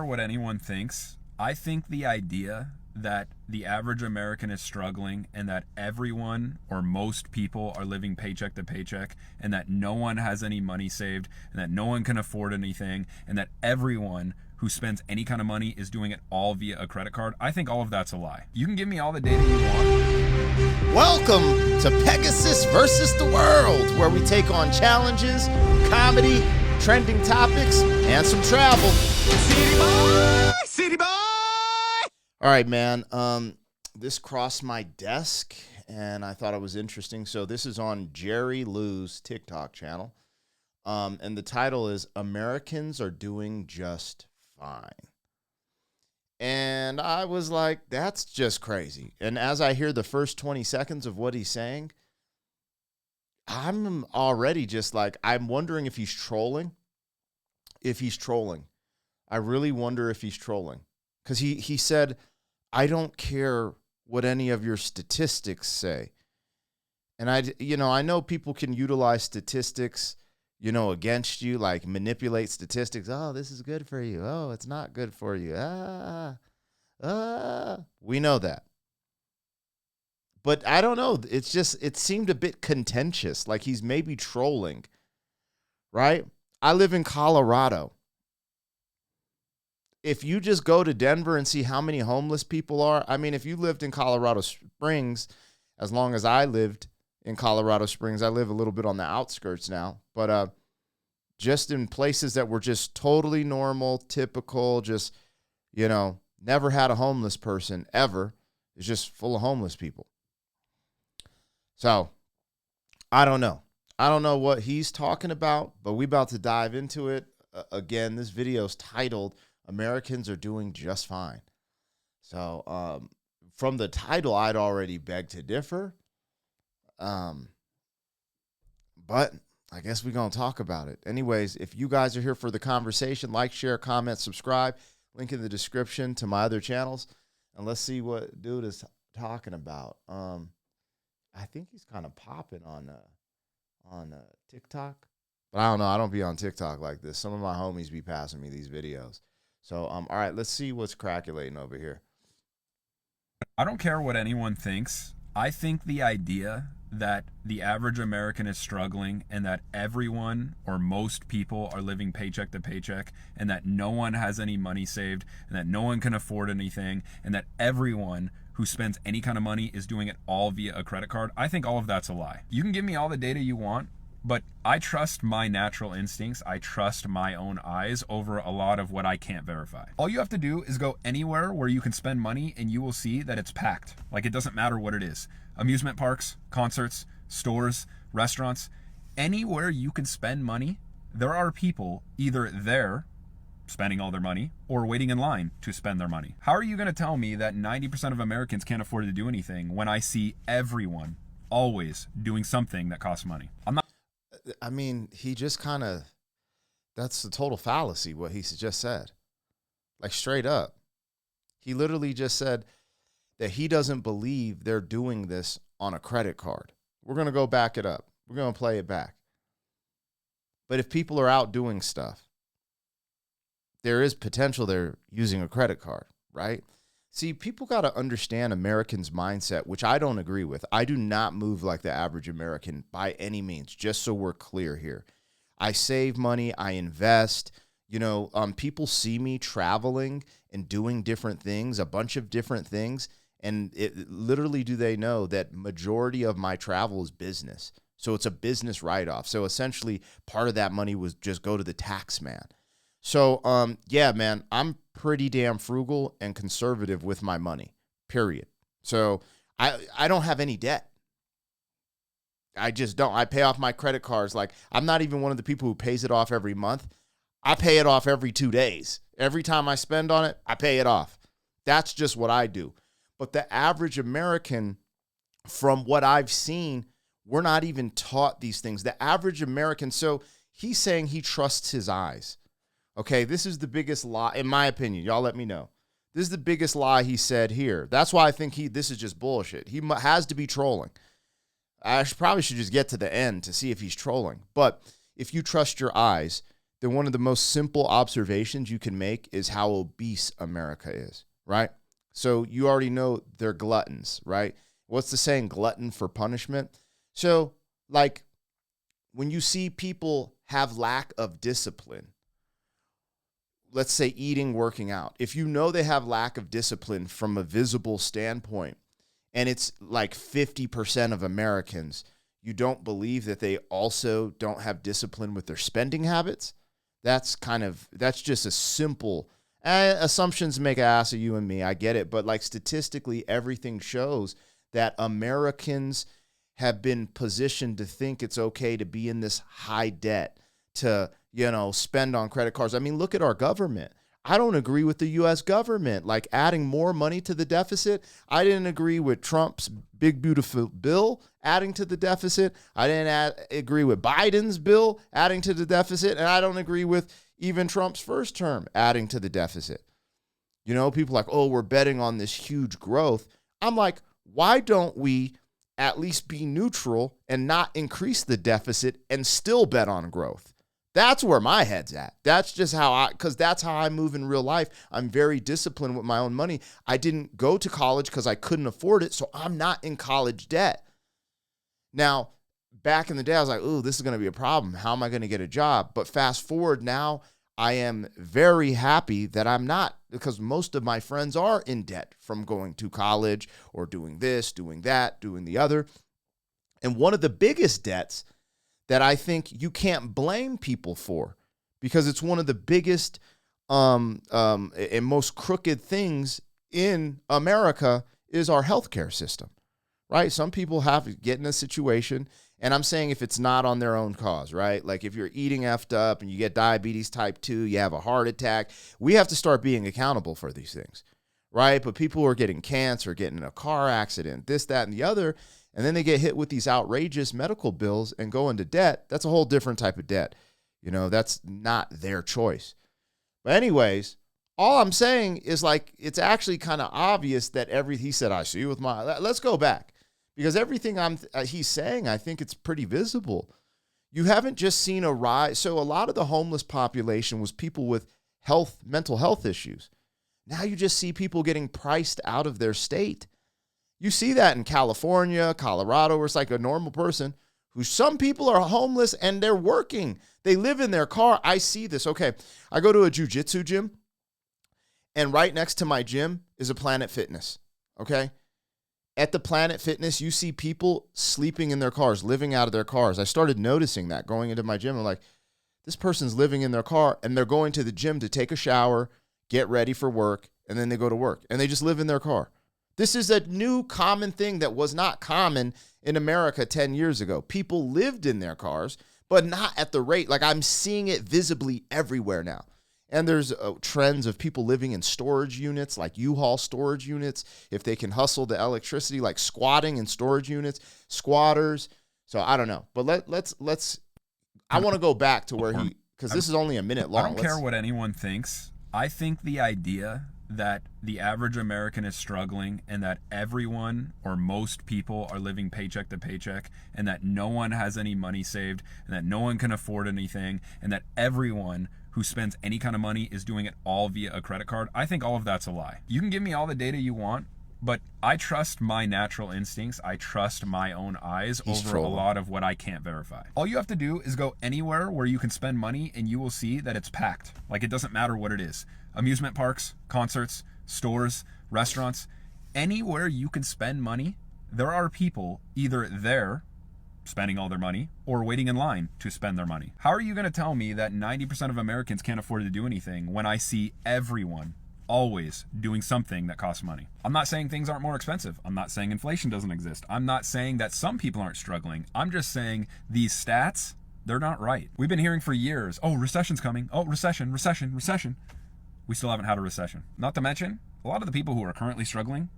what anyone thinks. I think the idea that the average American is struggling and that everyone or most people are living paycheck to paycheck and that no one has any money saved and that no one can afford anything and that everyone who spends any kind of money is doing it all via a credit card, I think all of that's a lie. You can give me all the data you want. Welcome to Pegasus versus the World, where we take on challenges, comedy, trending topics, and some travel. City boy! City boy! All right, man. This crossed my desk, and I thought it was interesting. So this is on Jerry Lou's TikTok channel, and the title is "Americans Are Doing Just Fine." And I was like, that's just crazy. And as I hear the first 20 seconds of what he's saying, I'm already just like, I'm wondering if he's trolling. I really wonder if he's trolling. Because he said, I don't care what any of your statistics say. And I know people can utilize statistics, against you, like manipulate statistics. Oh, this is good for you. Oh, it's not good for you. We know that. But I don't know. It seemed a bit contentious, like he's maybe trolling, right? I live in Colorado. If you just go to Denver and see how many homeless people are, I mean, if you lived in Colorado Springs, as long as I lived in Colorado Springs, I live a little bit on the outskirts now, but just in places that were just totally normal, typical, just, never had a homeless person ever. It's just full of homeless people. So, I don't know. I don't know what he's talking about, but we about to dive into it. Again, this video is titled, Americans Are Doing Just Fine. So, from the title, I'd already beg to differ. But I guess we're going to talk about it. Anyways, if you guys are here for the conversation, like, share, comment, subscribe. Link in the description to my other channels. And let's see what dude is talking about. I think he's kind of popping on TikTok. But I don't know. I don't be on TikTok like this. Some of my homies be passing me these videos. So, all right, let's see what's craculating over here. I don't care what anyone thinks. I think the idea that the average American is struggling and that everyone or most people are living paycheck to paycheck and that no one has any money saved and that no one can afford anything and that everyone who spends any kind of money is doing it all via a credit card, I think all of that's a lie. You can give me all the data you want, but I trust my natural instincts. I trust my own eyes over a lot of what I can't verify. All you have to do is go anywhere where you can spend money and you will see that it's packed. Like, it doesn't matter what it is. Amusement parks, concerts, stores, restaurants, anywhere you can spend money, there are people either there spending all their money or waiting in line to spend their money. How are you going to tell me that 90% of Americans can't afford to do anything when I see everyone always doing something that costs money? I mean, he just kind of, that's the total fallacy, what he just said. Like, straight up. He literally just said that he doesn't believe they're doing this on a credit card. We're going to go back it up. We're going to play it back. But if people are out doing stuff, there is potential they're using a credit card, right? See, people got to understand Americans' mindset, which I don't agree with. I do not move like the average American by any means, just so we're clear here. I save money. I invest. People see me traveling and doing different things, a bunch of different things, and literally do they know that majority of my travel is business. So it's a business write-off. So essentially, part of that money was just go to the tax man. So, yeah, man, I'm pretty damn frugal and conservative with my money, period. So I don't have any debt. I just don't. I pay off my credit cards. Like, I'm not even one of the people who pays it off every month. I pay it off every 2 days. Every time I spend on it, I pay it off. That's just what I do. But the average American, from what I've seen, we're not even taught these things. The average American, so he's saying he trusts his eyes. Okay, this is the biggest lie, in my opinion. Y'all let me know. This is the biggest lie he said here. That's why I think this is just bullshit. He has to be trolling. I probably should just get to the end to see if he's trolling. But if you trust your eyes, then one of the most simple observations you can make is how obese America is, right? So you already know they're gluttons, right? What's the saying? Glutton for punishment. So, like, when you see people have lack of discipline, let's say eating, working out, if you know they have lack of discipline from a visible standpoint, and it's like 50% of Americans, you don't believe that they also don't have discipline with their spending habits. That's just a simple assumptions make an ass of you and me. I get it. But like statistically, everything shows that Americans have been positioned to think it's okay to be in this high debt, to, spend on credit cards. I mean, look at our government. I don't agree with the U.S. government, like adding more money to the deficit. I didn't agree with Trump's big, beautiful bill adding to the deficit. I didn't agree with Biden's bill adding to the deficit. And I don't agree with even Trump's first term adding to the deficit. People are like, oh, we're betting on this huge growth. I'm like, why don't we at least be neutral and not increase the deficit and still bet on growth? That's where my head's at. That's just because that's how I move in real life. I'm very disciplined with my own money. I didn't go to college because I couldn't afford it, so I'm not in college debt. Now, back in the day, I was like, ooh, this is going to be a problem. How am I going to get a job? But fast forward now, I am very happy that I'm not, because most of my friends are in debt from going to college or doing this, doing that, doing the other. And one of the biggest debts that I think you can't blame people for, because it's one of the biggest and most crooked things in America, is our healthcare system, right? Some people have to get in a situation, and I'm saying if it's not on their own cause, right? Like if you're eating effed up and you get diabetes type 2, you have a heart attack, we have to start being accountable for these things, right? But people who are getting cancer, getting in a car accident, this, that, and the other, and then they get hit with these outrageous medical bills and go into debt. That's a whole different type of debt. That's not their choice. But anyways, all I'm saying is, like, it's actually kind of obvious that he said, I see with my, let's go back, because everything he's saying, I think it's pretty visible. You haven't just seen a rise. So a lot of the homeless population was people with mental health issues. Now you just see people getting priced out of their state. You see that in California, Colorado, where it's like a normal person who, some people are homeless and they're working. They live in their car. I see this. Okay, I go to a jiu-jitsu gym, and right next to my gym is a Planet Fitness, okay? At the Planet Fitness, you see people sleeping in their cars, living out of their cars. I started noticing that going into my gym. I'm like, this person's living in their car, and they're going to the gym to take a shower, get ready for work, and then they go to work, and they just live in their car. This is a new common thing that was not common in America 10 years ago. People lived in their cars, but not at the rate. Like, I'm seeing it visibly everywhere now. And there's trends of people living in storage units, like U-Haul storage units, if they can hustle the electricity, like squatting in storage units, squatters. So I don't know. But let's I want to go back to where because this is only a minute long. I don't care what anyone thinks. I think the idea that the average American is struggling and that everyone or most people are living paycheck to paycheck and that no one has any money saved and that no one can afford anything and that everyone who spends any kind of money is doing it all via a credit card, I think all of that's a lie. You can give me all the data you want, but I trust my natural instincts. I trust my own eyes over a lot of what I can't verify. All you have to do is go anywhere where you can spend money and you will see that it's packed. Like, it doesn't matter what it is. Amusement parks, concerts, stores, restaurants, anywhere you can spend money, there are people either there spending all their money or waiting in line to spend their money. How are you going to tell me that 90% of Americans can't afford to do anything when I see everyone always doing something that costs money? I'm not saying things aren't more expensive. I'm not saying inflation doesn't exist. I'm not saying that some people aren't struggling. I'm just saying these stats, they're not right. We've been hearing for years, oh, recession's coming. Oh, recession. We still haven't had a recession. Not to mention, a lot of the people who are currently struggling,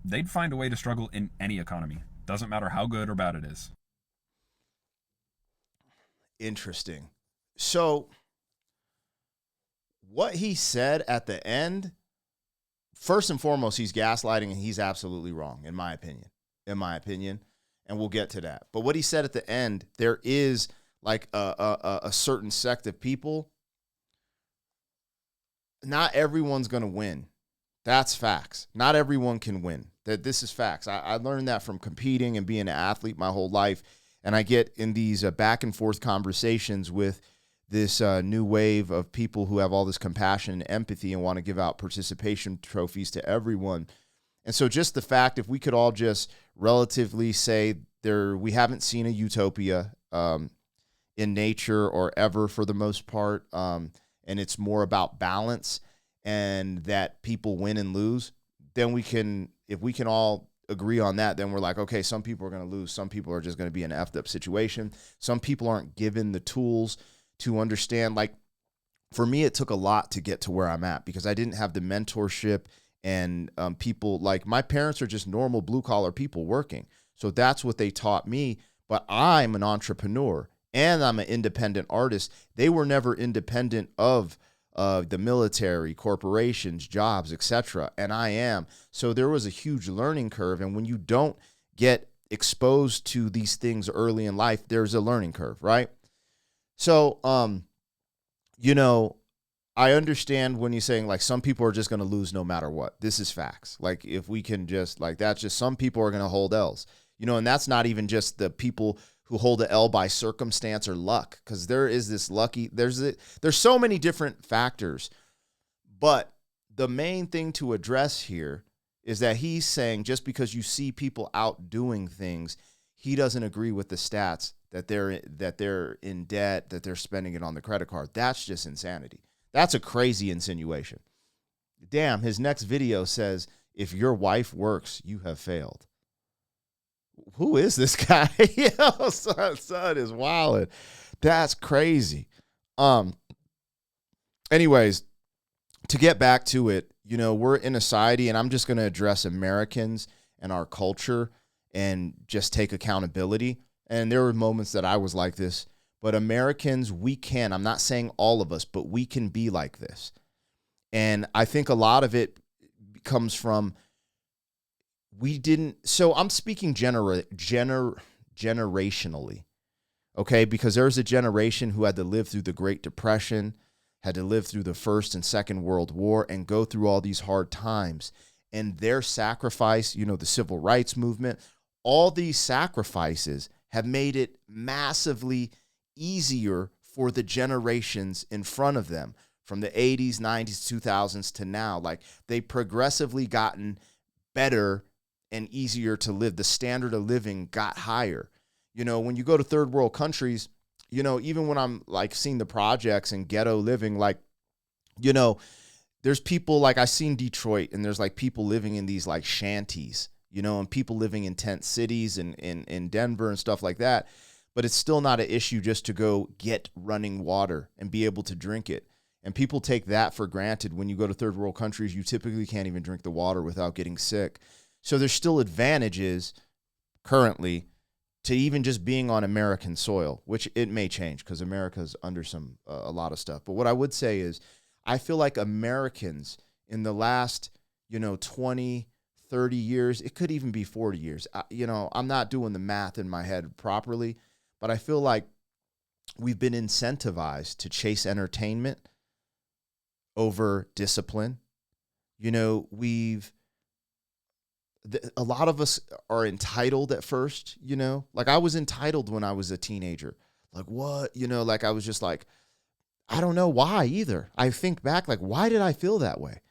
they'd find a way to struggle in any economy. Doesn't matter how good or bad it is. Interesting. So what he said at the end, first and foremost, he's gaslighting and he's absolutely wrong, in my opinion. And we'll get to that. But what he said at the end, there is like a certain sect of people not everyone's going to win. That's facts. Not everyone can win. This is facts. I learned that from competing and being an athlete my whole life. And I get in these back and forth conversations with this new wave of people who have all this compassion and empathy and want to give out participation trophies to everyone. And so just the fact, if we could all just relatively say we haven't seen a utopia in nature or ever for the most part, and it's more about balance and that people win and lose, then if we can all agree on that, then we're like, okay, some people are going to lose. Some people are just going to be in an effed up situation. Some people aren't given the tools to understand. Like for me, it took a lot to get to where I'm at because I didn't have the mentorship and people like my parents are just normal blue collar people working. So that's what they taught me. But I'm an entrepreneur and I'm an independent artist. They were never independent of the military, corporations, jobs, etc. And I am. So there was a huge learning curve. And when you don't get exposed to these things early in life, there's a learning curve, right? So, I understand when you're saying like some people are just going to lose no matter what. This is facts. Like if we can just like that's just some people are going to hold L's, and that's not even just the people who hold a L by circumstance or luck, because there is this there's so many different factors. But the main thing to address here is that he's saying just because you see people out doing things, he doesn't agree with the stats that they're in debt, that they're spending it on the credit card. That's just insanity. That's a crazy insinuation. Damn, his next video says, if your wife works, you have failed. Who is this guy? Yo, son is wild. That's crazy. Anyways, to get back to it, we're in a society, and I'm just going to address Americans and our culture and just take accountability. And there were moments that I was like this. But Americans, I'm not saying all of us, but we can be like this. And I think a lot of it comes from so I'm speaking generationally, okay? Because there's a generation who had to live through the Great Depression, had to live through the First and Second World War and go through all these hard times. And their sacrifice, the civil rights movement, all these sacrifices have made it massively easier for the generations in front of them from the 80s, 90s, 2000s to now. Like they progressively gotten better and easier to live. The standard of living got higher. When you go to third world countries, even when I'm like seeing the projects and ghetto living, like, there's people like I seen Detroit and there's like people living in these like shanties, and people living in tent cities and in Denver and stuff like that. But it's still not an issue just to go get running water and be able to drink it. And people take that for granted. When you go to third world countries, you typically can't even drink the water without getting sick. So there's still advantages currently to even just being on American soil, which it may change because America's under a lot of stuff. But what I would say is I feel like Americans in the last, 20, 30 years, it could even be 40 years. I'm not doing the math in my head properly, but I feel like we've been incentivized to chase entertainment over discipline. A lot of us are entitled at first, like I was entitled when I was a teenager. Like what? Like I was just like, I don't know why either. I think back, like, why did I feel that way?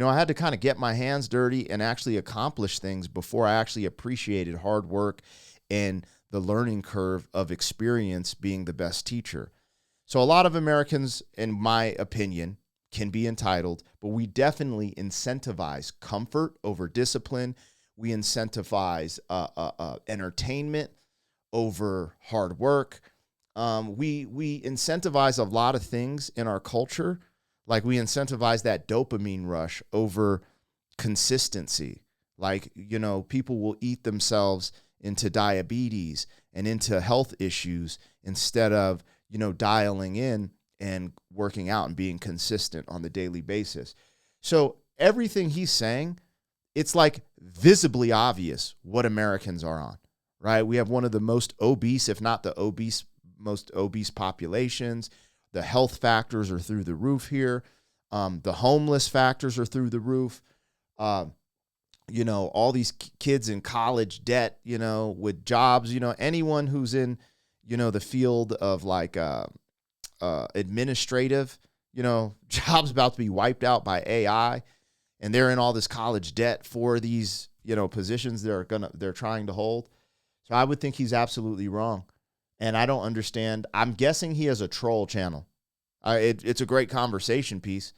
I had to kind of get my hands dirty and actually accomplish things before I actually appreciated hard work and the learning curve of experience being the best teacher. So a lot of Americans, in my opinion, can be entitled, but we definitely incentivize comfort over discipline. We incentivize entertainment over hard work. We incentivize a lot of things in our culture. Like we incentivize that dopamine rush over consistency. Like, people will eat themselves into diabetes and into health issues instead of, dialing in and working out and being consistent on the daily basis. So everything he's saying, it's like visibly obvious what Americans are on, right? We have one of the most obese, if not the most obese populations. The health factors are through the roof here. The homeless factors are through the roof. All these kids in college debt, with jobs, anyone who's in, the field of like administrative, jobs about to be wiped out by AI, and they're in all this college debt for these, positions they're trying to hold. So I would think he's absolutely wrong. And I don't understand. I'm guessing he has a troll channel. It's a great conversation piece,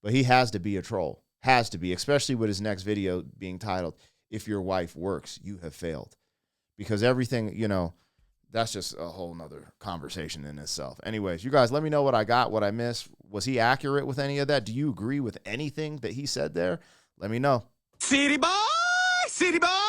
but he has to be a troll. Has to be, especially with his next video being titled, "If Your Wife Works, You Have Failed." Because everything, that's just a whole nother conversation in itself. Anyways, you guys let me know what I got, what I missed. Was he accurate with any of that? Do you agree with anything that he said there? Let me know. City boy, city boy.